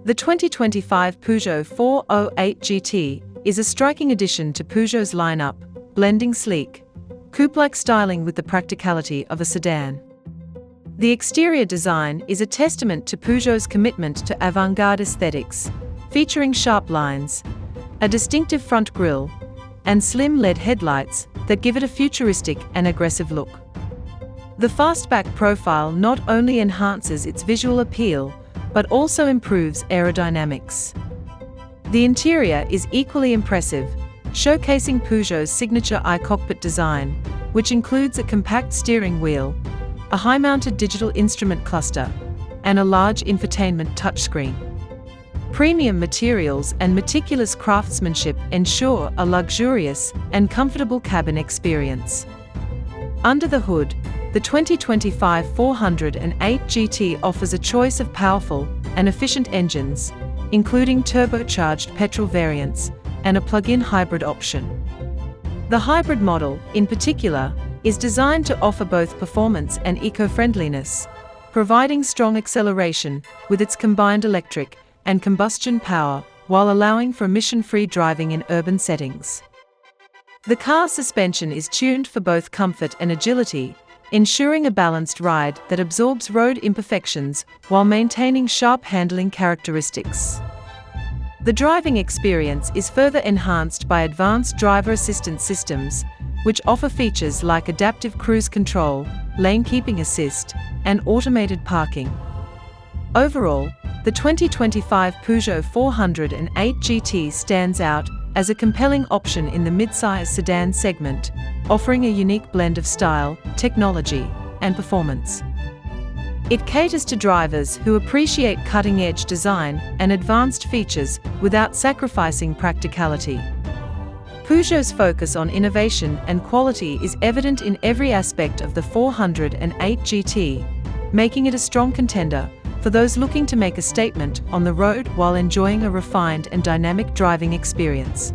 The 2025 Peugeot 408 GT is a striking addition to Peugeot's lineup, blending sleek, coupe-like styling with the practicality of a sedan. The exterior design is a testament to Peugeot's commitment to avant-garde aesthetics, featuring sharp lines, a distinctive front grille, and slim LED headlights that give it a futuristic and aggressive look. The fastback profile not only enhances its visual appeal, but also improves aerodynamics. The interior is equally impressive, showcasing Peugeot's signature I-Cockpit design, which includes a compact steering wheel, a high-mounted digital instrument cluster, and a large infotainment touchscreen. Premium materials and meticulous craftsmanship ensure a luxurious and comfortable cabin experience. Under the hood, the 2025 408 GT offers a choice of powerful and efficient engines, including turbocharged petrol variants and a plug-in hybrid option. The hybrid model, in particular, is designed to offer both performance and eco-friendliness, providing strong acceleration with its combined electric and combustion power while allowing for emission-free driving in urban settings. The car's suspension is tuned for both comfort and agility, ensuring a balanced ride that absorbs road imperfections while maintaining sharp handling characteristics. The driving experience is further enhanced by advanced driver assistance systems, which offer features like adaptive cruise control, lane keeping assist, and automated parking. Overall, the 2025 Peugeot 408 GT stands out as a compelling option in the mid-size sedan segment, offering a unique blend of style, technology, and performance. It caters to drivers who appreciate cutting-edge design and advanced features without sacrificing practicality. Peugeot's focus on innovation and quality is evident in every aspect of the 408 GT, making it a strong contender for those looking to make a statement on the road while enjoying a refined and dynamic driving experience.